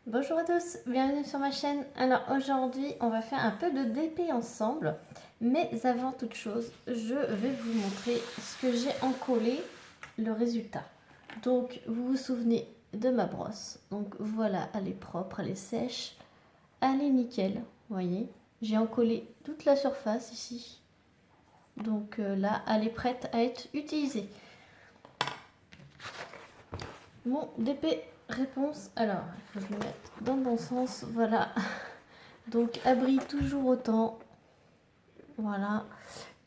Bonjour à tous, bienvenue sur ma chaîne. Alors aujourd'hui on va faire un peu de DP ensemble, mais avant toute chose je vais vous montrer ce que j'ai encollé, le résultat. Donc vous vous souvenez de ma brosse, donc voilà, elle est propre, elle est sèche, elle est nickel, vous voyez. J'ai encollé toute la surface ici, donc là elle est prête à être utilisée. Mon DP réponse, alors il faut que je le mette dans le bon sens, voilà. Donc abri toujours autant, voilà,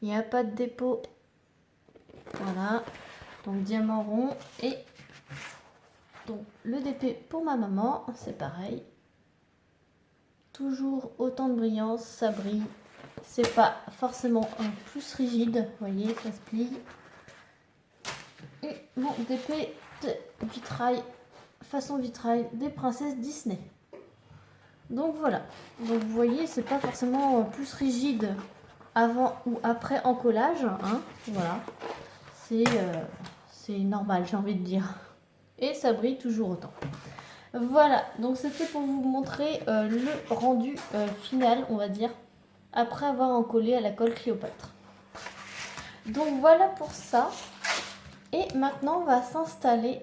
il n'y a pas de dépôt, voilà, donc diamant rond. Et donc le DP pour ma maman, c'est pareil, toujours autant de brillance, ça brille, c'est pas forcément un plus rigide, vous voyez, ça se plie. Et mon DP de vitrail, façon vitrail des princesses Disney. Donc voilà, donc vous voyez, c'est pas forcément plus rigide avant ou après encollage, hein, voilà, c'est normal, j'ai envie de dire, et ça brille toujours autant. Voilà, donc c'était pour vous montrer le rendu final, on va dire, après avoir encollé à la colle Cléopâtre. Donc voilà pour ça, et maintenant on va s'installer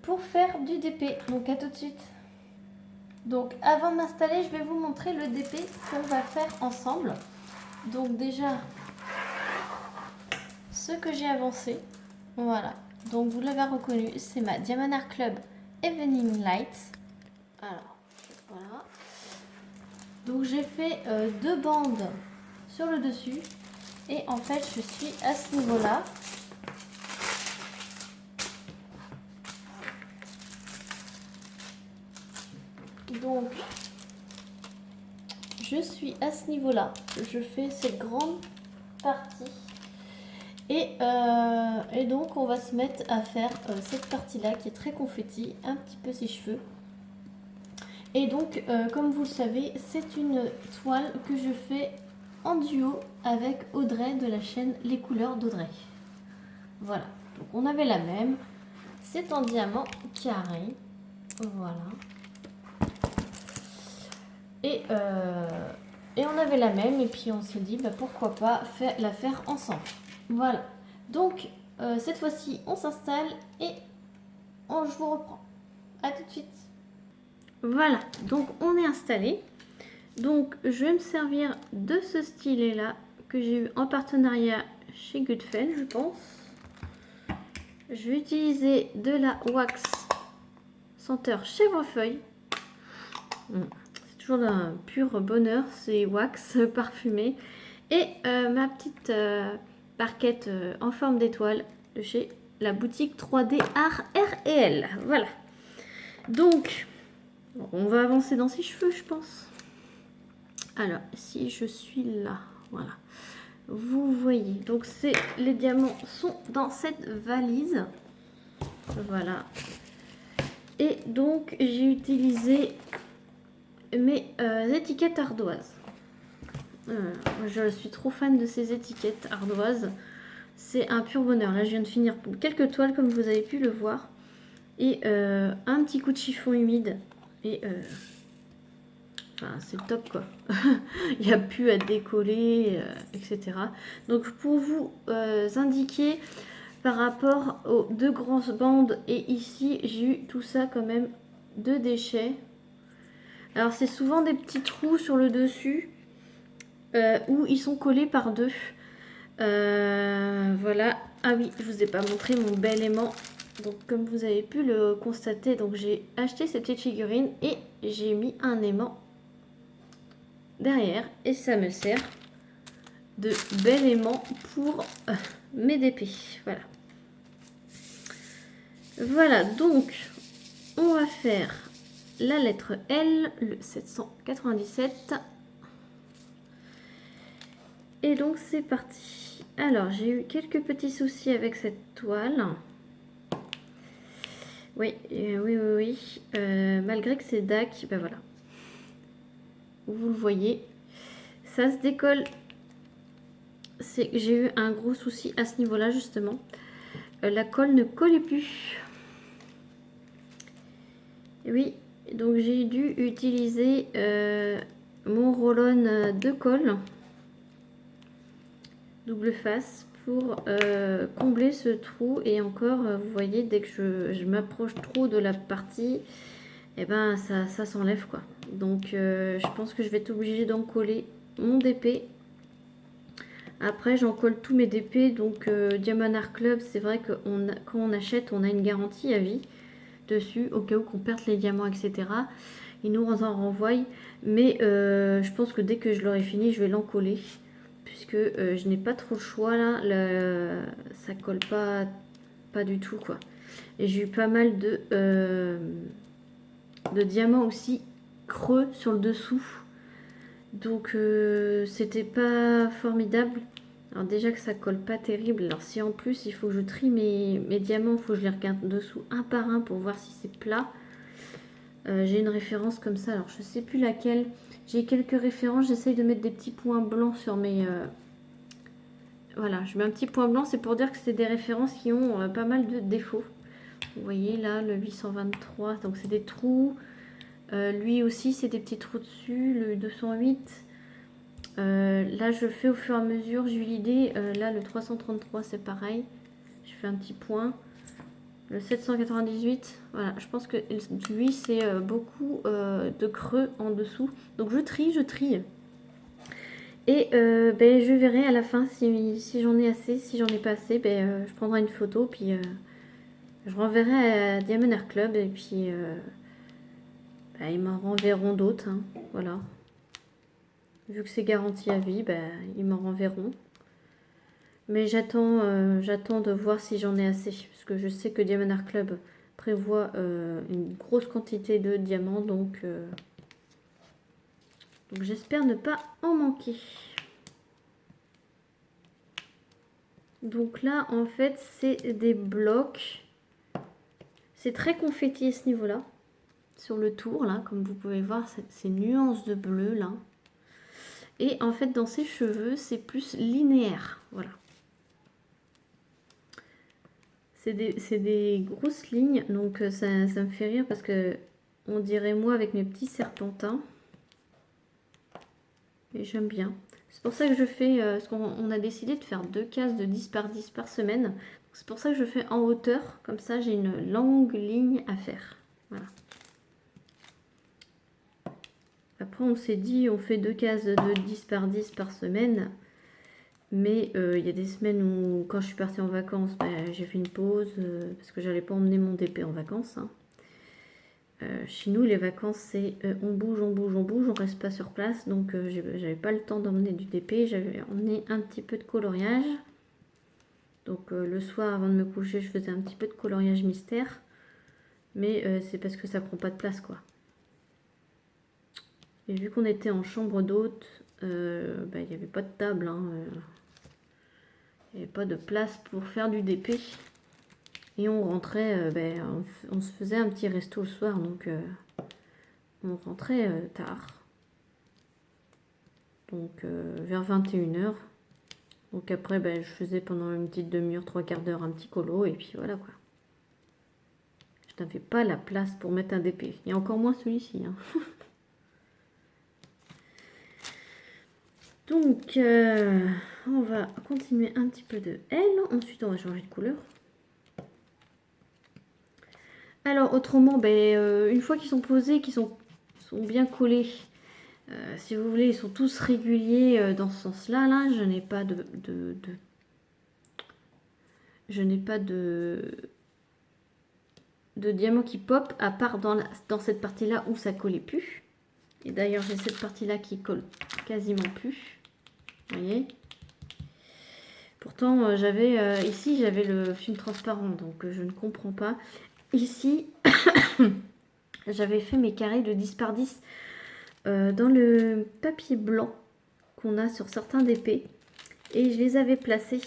pour faire du DP, donc à tout de suite. Donc avant de m'installer, je vais vous montrer le DP qu'on va faire ensemble. Donc déjà, ce que j'ai avancé, voilà. Donc vous l'avez reconnu, c'est ma Diamond Art Club Evening Lights. Alors, voilà. Donc j'ai fait deux bandes sur le dessus. Et en fait, je suis à ce niveau-là. Donc, je suis à ce niveau-là. Je fais cette grande partie. Et donc, on va se mettre à faire cette partie-là qui est très confetti, un petit peu ses cheveux. Et donc, comme vous le savez, c'est une toile que je fais en duo avec Audrey de la chaîne Les Couleurs d'Audrey. Voilà, donc on avait la même. C'est en diamant carré. Voilà. Et on avait la même, et puis on s'est dit bah, pourquoi pas la faire ensemble. Voilà. Donc cette fois-ci on s'installe et je vous reprends. A tout de suite. Voilà, donc on est installé. Donc je vais me servir de ce stylet là que j'ai eu en partenariat chez Goodfellow, je pense. Je vais utiliser de la wax senteur chèvrefeuille. C'est toujours d'un pur bonheur, c'est wax parfumé. Et ma petite barquette en forme d'étoile de chez la boutique 3D Art R&L. Voilà. Donc, on va avancer dans ses cheveux, je pense. Alors, si je suis là, voilà. Vous voyez, donc les diamants sont dans cette valise. Voilà. Et donc, j'ai utilisé mes étiquettes ardoises. Je suis trop fan de ces étiquettes ardoises. C'est un pur bonheur. Là, je viens de finir quelques toiles, comme vous avez pu le voir. Et un petit coup de chiffon humide. Et enfin, c'est top, quoi. Il n'y a plus à décoller, etc. Donc, pour vous indiquer, par rapport aux deux grosses bandes, et ici, j'ai eu tout ça quand même de déchets. Alors, c'est souvent des petits trous sur le dessus. Où ils sont collés par deux. Voilà. Ah oui, je vous ai pas montré mon bel aimant. Donc comme vous avez pu le constater, donc j'ai acheté ces petites figurines et j'ai mis un aimant derrière et ça me sert de bel aimant pour mes DP. Voilà. Voilà, donc on va faire la lettre L, le 797. Et donc c'est parti. Alors j'ai eu quelques petits soucis avec cette toile. Oui, oui. Malgré que c'est DAC, ben voilà. Vous le voyez, ça se décolle. J'ai eu un gros souci à ce niveau-là justement. La colle ne collait plus. Oui, Donc j'ai dû utiliser mon roll-on de colle double face pour combler ce trou. Et encore, vous voyez, dès que je m'approche trop de la partie, et ben ça s'enlève quoi. Donc je pense que je vais être obligée d'en coller mon DP. Après j'en colle tous mes DP. Donc Diamond Art Club, c'est vrai que quand on achète, on a une garantie à vie dessus au cas où qu'on perde les diamants, etc. Ils nous en renvoient. Mais je pense que dès que je l'aurai fini, je vais l'encoller. Puisque je n'ai pas trop le choix là. Ça colle pas du tout quoi. Et j'ai eu pas mal de diamants aussi creux sur le dessous. Donc c'était pas formidable. Alors déjà que ça colle pas terrible. Alors si en plus il faut que je trie mes diamants, il faut que je les regarde dessous un par un pour voir si c'est plat. J'ai une référence comme ça, alors je sais plus laquelle. J'ai quelques références, j'essaye de mettre des petits points blancs sur mes... Voilà, je mets un petit point blanc, c'est pour dire que c'est des références qui ont pas mal de défauts. Vous voyez là, le 823, donc c'est des trous. Lui aussi, c'est des petits trous dessus, le 208. Là, je fais au fur et à mesure, j'ai eu l'idée. Là, le 333, c'est pareil. Je fais un petit point. Le 798, voilà, je pense que lui, c'est beaucoup de creux en dessous. Donc, je trie. Et ben, je verrai à la fin si j'en ai assez. Si j'en ai pas assez, ben, je prendrai une photo. Puis, je renverrai à Diamond Art Club. Et puis, ben, ils m'en renverront d'autres. Hein, voilà. Vu que c'est garanti à vie, ben, ils m'en renverront. Mais j'attends de voir si j'en ai assez. Parce que je sais que Diamond Art Club prévoit une grosse quantité de diamants. Donc j'espère ne pas en manquer. Donc là, en fait, c'est des blocs. C'est très confetti à ce niveau-là. Sur le tour, là, comme vous pouvez voir, ces nuances de bleu, là. Et en fait, dans ses cheveux, c'est plus linéaire. Voilà. C'est des grosses lignes, donc ça me fait rire parce que on dirait moi avec mes petits serpentins. Et j'aime bien. C'est pour ça que je fais, parce qu'on a décidé de faire 2 cases de 10 par 10 par semaine. C'est pour ça que je fais en hauteur, comme ça j'ai une longue ligne à faire. Voilà. Après on s'est dit, on fait 2 cases de 10 par 10 par semaine. Mais il y a des semaines où, quand je suis partie en vacances, ben, j'ai fait une pause parce que j'allais pas emmener mon DP en vacances. Hein. Chez nous, les vacances, c'est on bouge, on reste pas sur place. Donc, j'avais pas le temps d'emmener du DP. J'avais emmené un petit peu de coloriage. Donc, le soir, avant de me coucher, je faisais un petit peu de coloriage mystère. Mais c'est parce que ça prend pas de place, quoi. Et vu qu'on était en chambre d'hôte, ben, il n'y avait pas de table. Hein, il n'y avait pas de place pour faire du DP. Et on rentrait, ben, on se faisait un petit resto le soir, donc on rentrait tard. Donc vers 21h. Donc après, ben, je faisais pendant une petite demi-heure, 3/4 d'heure, un petit colo, et puis voilà quoi. Je n'avais pas la place pour mettre un DP. Et encore moins celui-ci. Hein. Donc, on va continuer un petit peu de L. Ensuite, on va changer de couleur. Alors, autrement, ben, une fois qu'ils sont posés, qu'ils sont bien collés, si vous voulez, ils sont tous réguliers dans ce sens-là. Là, je n'ai pas de diamant qui pop, à part dans cette partie-là où ça collait plus. Et d'ailleurs, j'ai cette partie-là qui colle quasiment plus. Vous voyez ? Pourtant, ici, j'avais le film transparent, donc je ne comprends pas. Ici, j'avais fait mes carrés de 10 par 10 dans le papier blanc qu'on a sur certains DP. Et je les avais placés.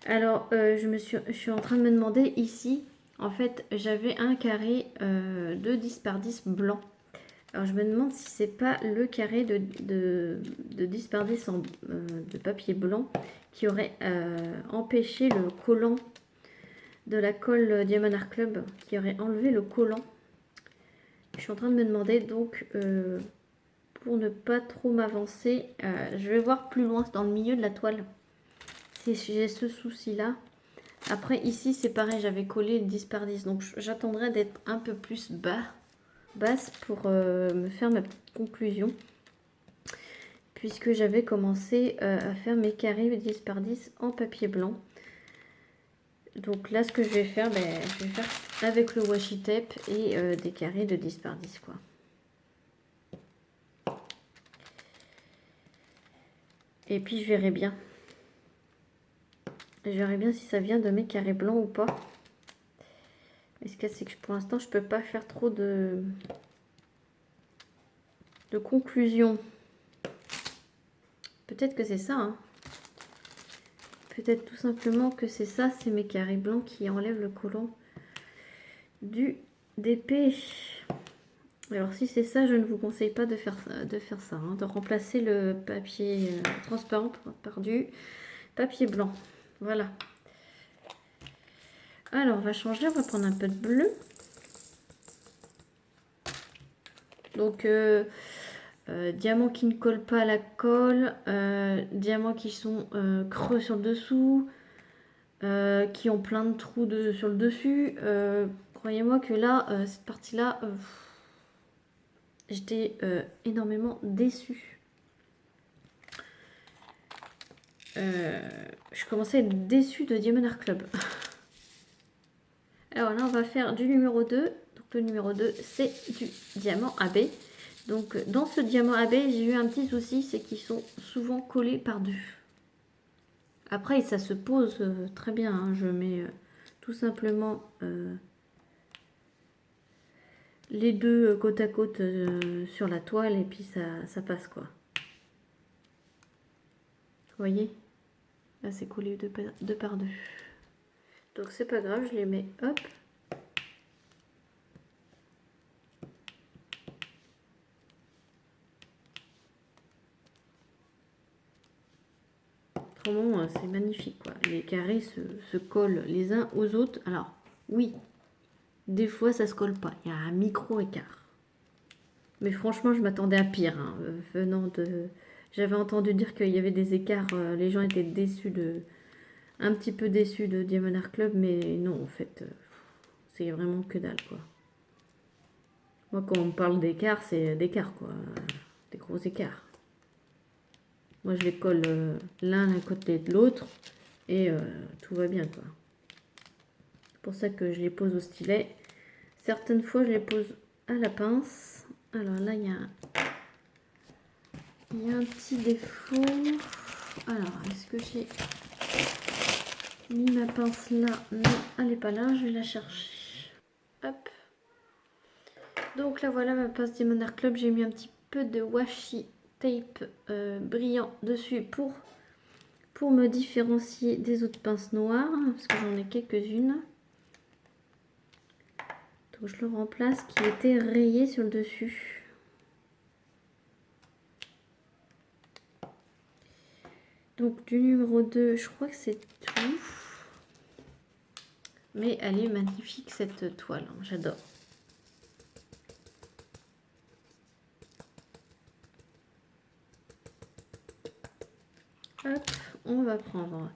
Alors, je suis en train de me demander ici, en fait, j'avais un carré de 10 par 10 blanc. Alors, je me demande si c'est pas le carré de 10 par 10 de papier blanc qui aurait empêché le collant de la colle Diamond Art Club, qui aurait enlevé le collant. Je suis en train de me demander donc, pour ne pas trop m'avancer, je vais voir plus loin dans le milieu de la toile. Si j'ai ce souci-là. Après ici c'est pareil, j'avais collé 10 par 10. Donc j'attendrai d'être un peu plus basse pour me faire ma petite conclusion. Puisque j'avais commencé à faire mes carrés 10 par 10 en papier blanc. Donc là ce que je vais faire, je vais faire avec le washi tape et des carrés de 10 par 10 quoi. Et puis je verrai bien. Je verrai bien si ça vient de mes carrés blancs ou pas. Mais ce qu'il y a, c'est que pour l'instant je peux pas faire trop de conclusion. Peut-être que c'est ça, hein. Peut-être tout simplement que c'est ça, c'est mes carrés blancs qui enlèvent le collant du DP. Alors si c'est ça, je ne vous conseille pas de faire ça, hein, de remplacer le papier transparent par du papier blanc. Voilà. Alors on va changer, on va prendre un peu de bleu. Donc diamants qui ne collent pas à la colle, diamants qui sont creux sur le dessous, qui ont plein de trous sur le dessus. Croyez-moi que là, cette partie-là, j'étais énormément déçue. Je commençais à être déçue de Diamond Art Club. Alors là, on va faire du numéro 2. Donc le numéro 2, c'est du diamant AB. Donc dans ce diamant AB, j'ai eu un petit souci, c'est qu'ils sont souvent collés par deux. Après, ça se pose très bien, hein. Je mets tout simplement les deux côte à côte sur la toile et puis ça passe quoi. Vous voyez? Là, c'est collé deux par deux. Donc c'est pas grave, je les mets, hop. Autrement, c'est magnifique quoi. Les carrés se collent les uns aux autres. Alors, oui, des fois ça se colle pas. Il y a un micro écart. Mais franchement, je m'attendais à pire. Hein, venant de... J'avais entendu dire qu'il y avait des écarts. Les gens étaient déçus un petit peu déçus de Diamond Art Club. Mais non, en fait, c'est vraiment que dalle quoi. Moi, quand on parle d'écart, c'est d'écart quoi. Des gros écarts. Moi, je les colle l'un à côté de l'autre. Et tout va bien quoi. C'est pour ça que je les pose au stylet. Certaines fois, je les pose à la pince. Alors là, il y a un petit défaut. Alors, est-ce que j'ai mis ma pince là? Non, elle n'est pas là. Je vais la chercher. Hop. Donc là, voilà ma pince Diamond Art Club. J'ai mis un petit peu de washi tape brillant dessus pour me différencier des autres pinces noires. Parce que j'en ai quelques-unes. Donc je le remplace qui était rayé sur le dessus. Donc du numéro 2, je crois que c'est tout. Mais elle est magnifique cette toile, hein, j'adore. Hop, on va prendre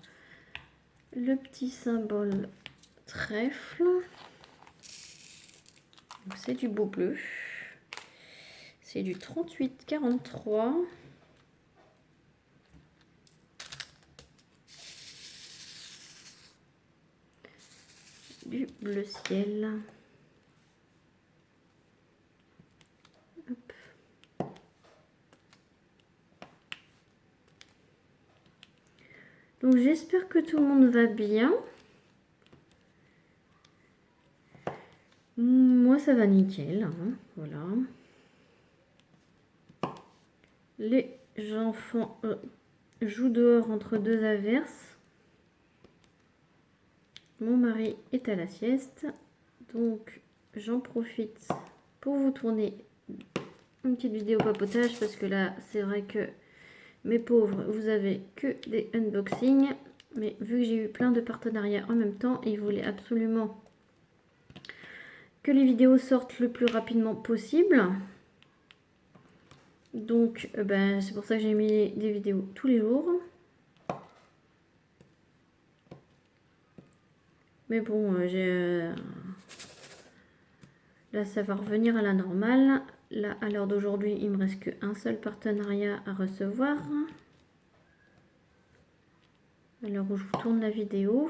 le petit symbole trèfle. C'est du beau bleu. C'est du 38-43. Du bleu ciel. Hop. Donc j'espère que tout le monde va bien. Moi ça va nickel, hein, voilà. Les enfants jouent dehors entre deux averses. Mon mari est à la sieste, donc j'en profite pour vous tourner une petite vidéo papotage parce que là c'est vrai que mes pauvres, vous avez que des unboxings, mais vu que j'ai eu plein de partenariats en même temps, ils voulaient absolument que les vidéos sortent le plus rapidement possible. Donc c'est pour ça que j'ai mis des vidéos tous les jours. Mais bon, là ça va revenir à la normale. Là, à l'heure d'aujourd'hui, il me reste qu'un seul partenariat à recevoir. À l'heure où je vous tourne la vidéo.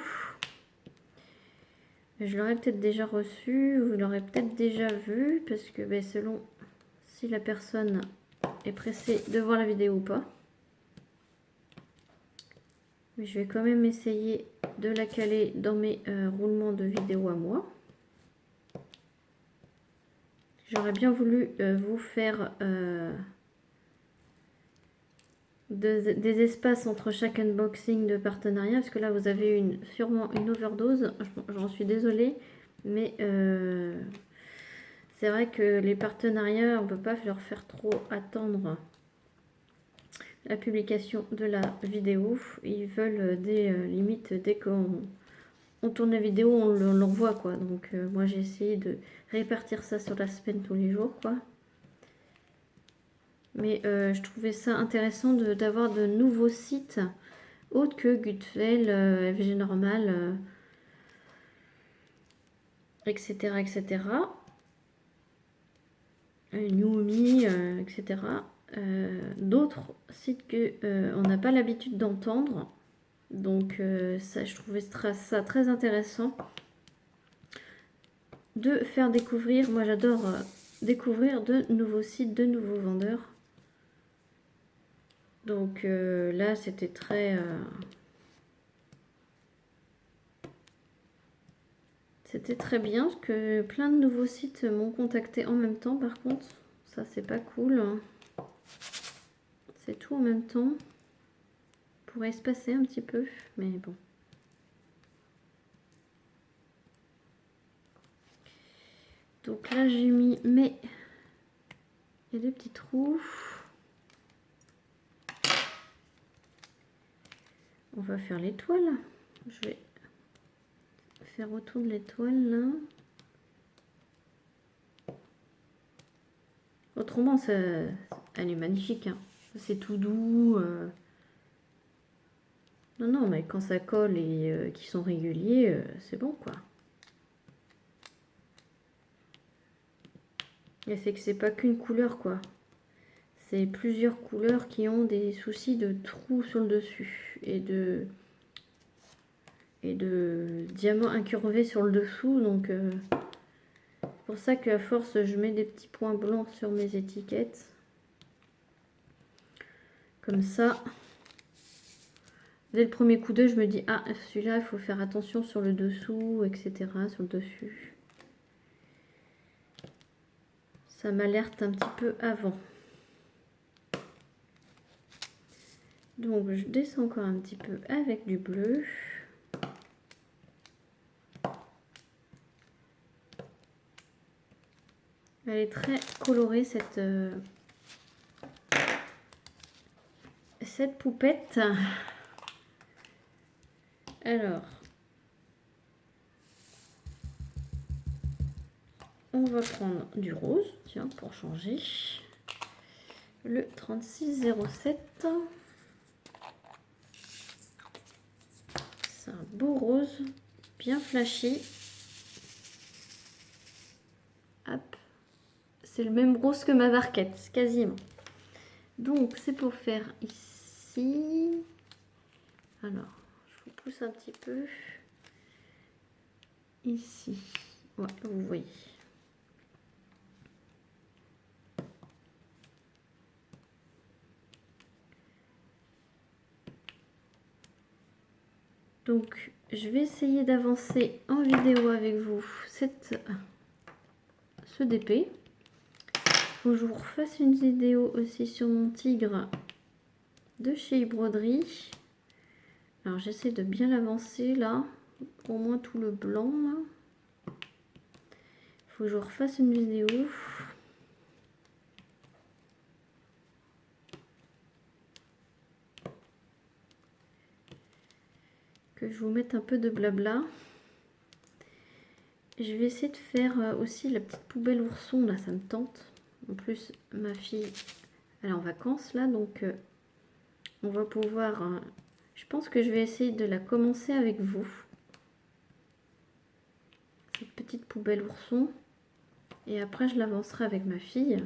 Je l'aurais peut-être déjà reçu, vous l'aurez peut-être déjà vu, parce que selon si la personne est pressée de voir la vidéo ou pas. Mais je vais quand même essayer de la caler dans mes roulements de vidéo à moi. J'aurais bien voulu vous faire des espaces entre chaque unboxing de partenariat, parce que là vous avez sûrement une overdose. J'en suis désolée, mais c'est vrai que les partenariats, on ne peut pas leur faire trop attendre la publication de la vidéo. Ils veulent des limites, dès qu'on tourne la vidéo, on l'envoie quoi. Donc moi j'ai essayé de répartir ça sur la semaine tous les jours quoi. Mais je trouvais ça intéressant d'avoir de nouveaux sites autres que Gutfeld, FG Normal, etc. etc. Newmi, etc. D'autres sites que on n'a pas l'habitude d'entendre. Donc ça, je trouvais ça très intéressant de faire découvrir. Moi j'adore découvrir de nouveaux sites, de nouveaux vendeurs. Donc là c'était très bien parce que plein de nouveaux sites m'ont contacté en même temps. Par contre ça c'est pas cool, c'est tout en même temps. Pourrait se passer un petit peu, mais bon. Donc là j'ai mis mes, il y a des petits trous. On va faire l'étoile. Je vais faire autour de l'étoile là. Autrement elle est magnifique, hein. C'est tout doux. Non, mais quand ça colle et qu'ils sont réguliers, c'est bon quoi. Et c'est que c'est pas qu'une couleur quoi. C'est plusieurs couleurs qui ont des soucis de trous sur le dessus et de diamants incurvés sur le dessous. Donc c'est pour ça qu'à force je mets des petits points blancs sur mes étiquettes. Comme ça, dès le premier coup d'œil, je me dis ah celui-là il faut faire attention sur le dessous, etc. sur le dessus. Ça m'alerte un petit peu avant. Donc je descends encore un petit peu avec du bleu. Elle est très colorée cette poupette. Alors, on va prendre du rose, tiens, pour changer. Le 3607. C'est un beau rose, bien flashy. Hop. C'est le même rose que ma barquette, quasiment. Donc, c'est pour faire ici. Alors, je vous pousse un petit peu. Ici. Ouais, vous voyez. Donc, je vais essayer d'avancer en vidéo avec vous ce DP. Faut que je vous refasse une vidéo aussi sur mon tigre de chez Broderie. Alors, j'essaie de bien l'avancer là. Au moins tout le blanc là. Faut que je vous refasse une vidéo. Que je vous mette un peu de blabla. je vais essayer de faire aussi la petite poubelle ourson, là, ça me tente. En plus, ma fille, elle est en vacances, là, donc on va pouvoir... je pense que je vais essayer de la commencer avec vous. Cette petite poubelle ourson. Et après, je l'avancerai avec ma fille.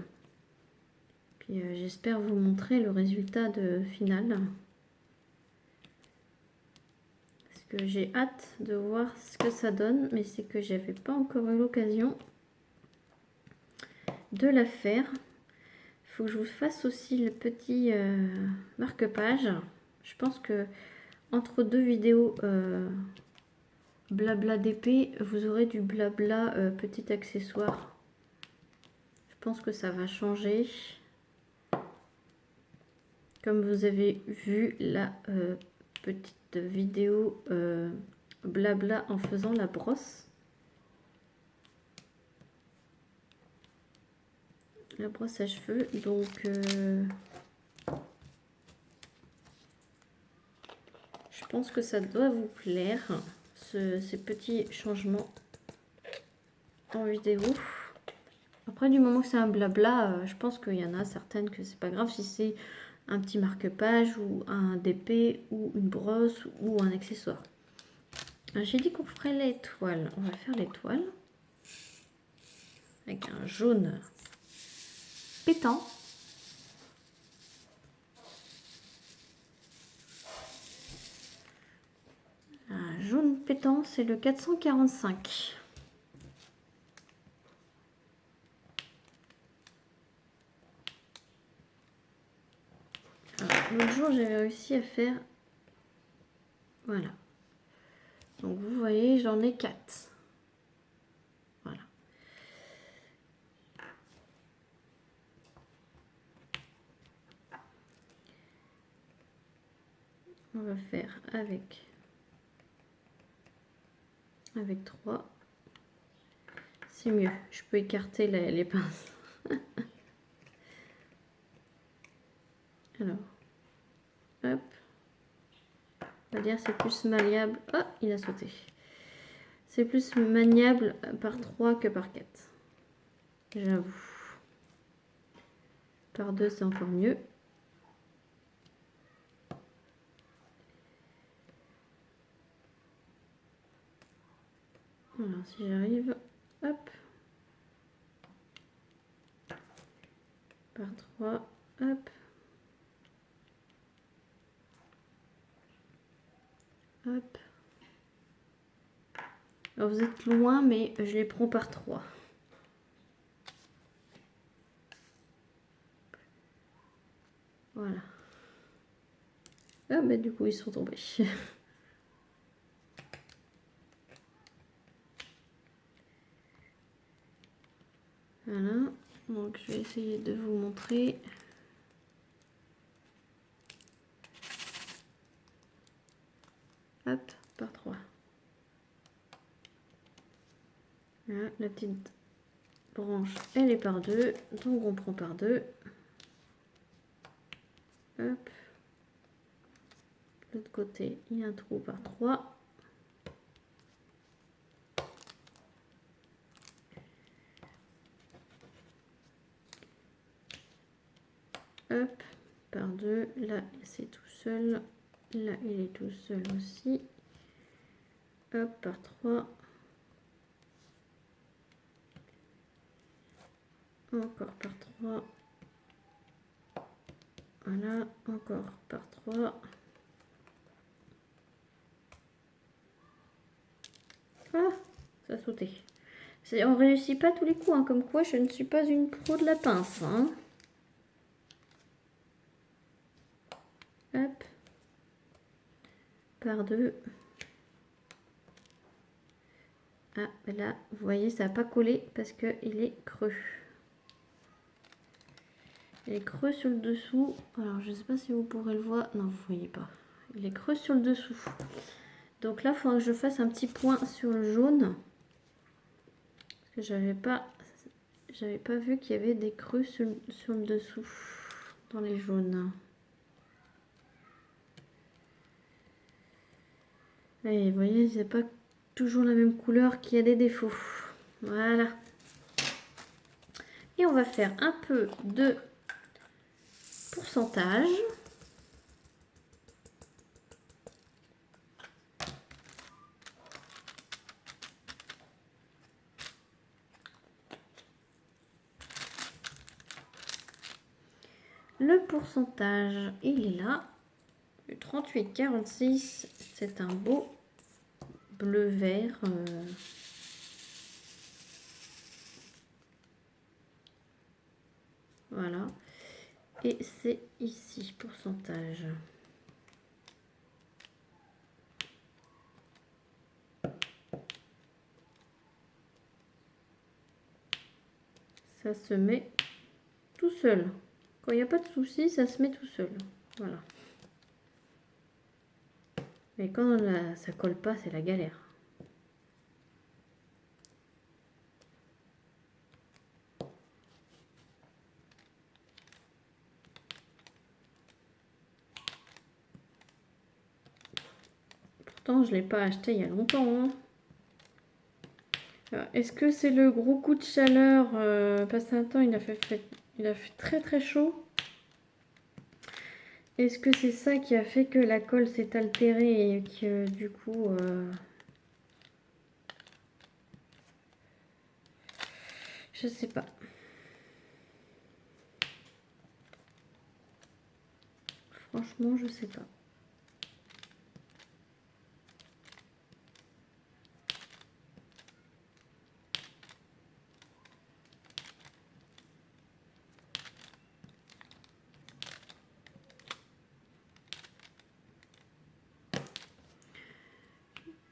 Puis j'espère vous montrer le résultat final. Parce que j'ai hâte de voir ce que ça donne. Mais c'est que j'avais pas encore eu l'occasion de la faire. Il faut que je vous fasse aussi le petit marque-page. Je pense que entre deux vidéos blabla d'épée, vous aurez du blabla petit accessoire. Je pense que ça va changer. Comme vous avez vu la petite vidéo blabla en faisant la brosse. La brosse à cheveux, donc je pense que ça doit vous plaire, ces petits changements en vidéo. Après, du moment que c'est un blabla, je pense qu'il y en a certaines que c'est pas grave si c'est un petit marque-page ou un DP ou une brosse ou un accessoire. J'ai dit qu'on ferait l'étoile. On va faire l'étoile avec un jaune pétant. Un jaune pétant, c'est le 445. L'autre jour, j'avais réussi à faire... Voilà. Donc, vous voyez, j'en ai 4. Voilà. On va faire avec 3. C'est mieux. Je peux écarter les pinces. Alors, hop. On va dire c'est plus maniable. Oh, il a sauté. C'est plus maniable par 3 que par 4. J'avoue. Par 2, c'est encore mieux. Alors, si j'arrive, hop. Par 3, hop. Hop. Alors, vous êtes loin, mais je les prends par 3. Voilà. Ah, mais du coup, ils sont tombés. Voilà. Donc, je vais essayer de vous montrer. Hop, par 3. Voilà, la petite branche, elle est par 2. Donc, on prend par 2. Hop. De l'autre côté, il y a un trou par 3. Hop, par 2. Là, c'est tout seul. Là, il est tout seul aussi. Hop, par 3. Encore par 3. Voilà, encore par 3. Ah, ça a sauté. On réussit pas tous les coups, hein, comme quoi je ne suis pas une pro de la pince. Hein. Hop. Par 2. Ah, là, vous voyez, ça n'a pas collé parce qu'il est creux. Il est creux sur le dessous. Alors, je ne sais pas si vous pourrez le voir. Non, vous ne voyez pas. Il est creux sur le dessous. Donc là, il faudra que je fasse un petit point sur le jaune. Parce que j'avais pas vu qu'il y avait des creux sur le dessous dans les jaunes. Et vous voyez, c'est pas toujours la même couleur, qu'il y a des défauts. Voilà. Et on va faire un peu de pourcentage. Le pourcentage, il est là. Le 38,46, c'est un beau bleu-vert. Voilà. Et c'est ici, pourcentage. Ça se met tout seul. Quand il n'y a pas de souci, ça se met tout seul. Voilà. Mais quand ça colle pas, c'est la galère. Pourtant, je ne l'ai pas acheté il y a longtemps. Hein. Est-ce que c'est le gros coup de chaleur passé un temps, il a fait très très chaud. Est-ce que c'est ça qui a fait que la colle s'est altérée et que du coup... je sais pas. Franchement, je sais pas.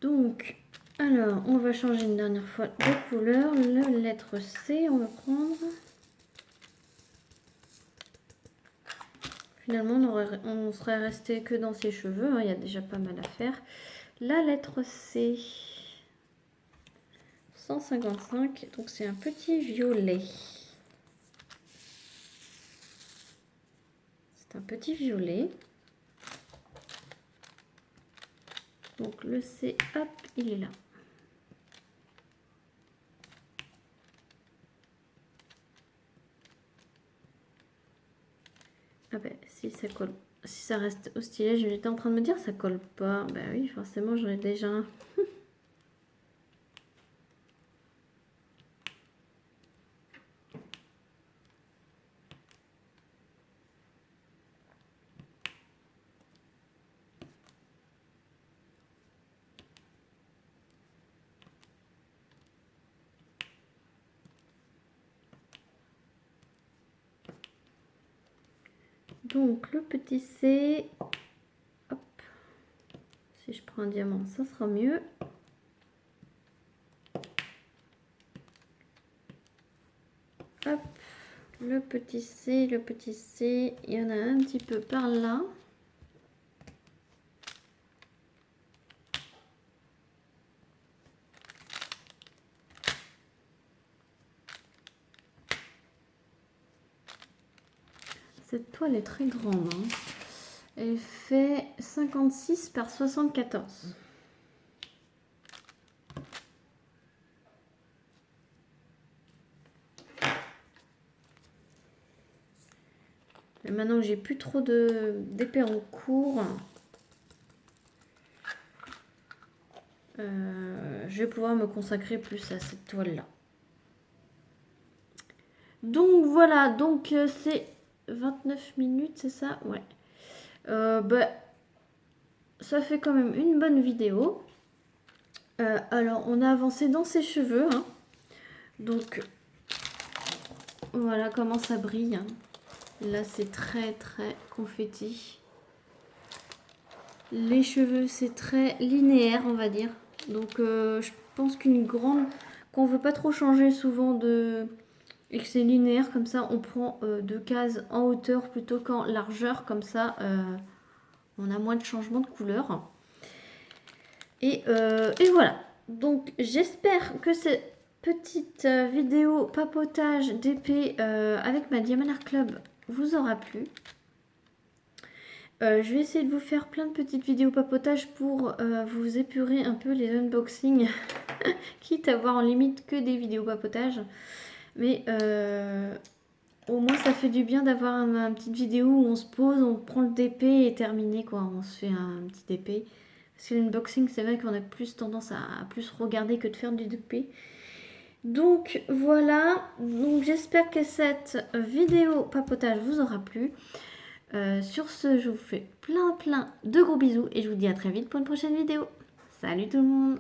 Donc, alors, on va changer une dernière fois de couleur. La lettre C, on va prendre. Finalement, on serait resté que dans ses cheveux. Hein, il y a déjà pas mal à faire. La lettre C, 155. Donc, c'est un petit violet. C'est un petit violet. Donc, le C, hop, il est là. Ah ben, si ça colle, si ça reste au stylet, j'étais en train de me dire ça colle pas. Ben oui, forcément, j'en ai déjà un. Donc, le petit C, hop, si je prends un diamant, ça sera mieux. Hop, le petit C, il y en a un petit peu par là. Cette toile est très grande. Hein. Elle fait 56 par 74. Et maintenant que j'ai plus trop d'épée en cours, je vais pouvoir me consacrer plus à cette toile là. Donc voilà, donc c'est 29 minutes, c'est ça? Ouais. Bah, ça fait quand même une bonne vidéo. Alors, on a avancé dans ses cheveux. Hein. Donc, voilà comment ça brille. Hein. Là, c'est très, très confetti. Les cheveux, c'est très linéaire, on va dire. Donc, je pense qu'on veut pas trop changer souvent et que c'est linéaire, comme ça, on prend 2 cases en hauteur plutôt qu'en largeur. Comme ça, on a moins de changements de couleur. Et voilà. Donc, j'espère que cette petite vidéo papotage d'épée avec ma Diamond Art Club vous aura plu. Je vais essayer de vous faire plein de petites vidéos papotage pour vous épurer un peu les unboxings Quitte à voir en limite que des vidéos papotage. Mais au moins ça fait du bien d'avoir une petite vidéo où on se pose, on prend le DP et terminé quoi. On se fait un petit DP. Parce que l'unboxing, c'est vrai qu'on a plus tendance à plus regarder que de faire du DP. Donc voilà, donc j'espère que cette vidéo papotage vous aura plu. Sur ce, je vous fais plein de gros bisous et je vous dis à très vite pour une prochaine vidéo. Salut tout le monde!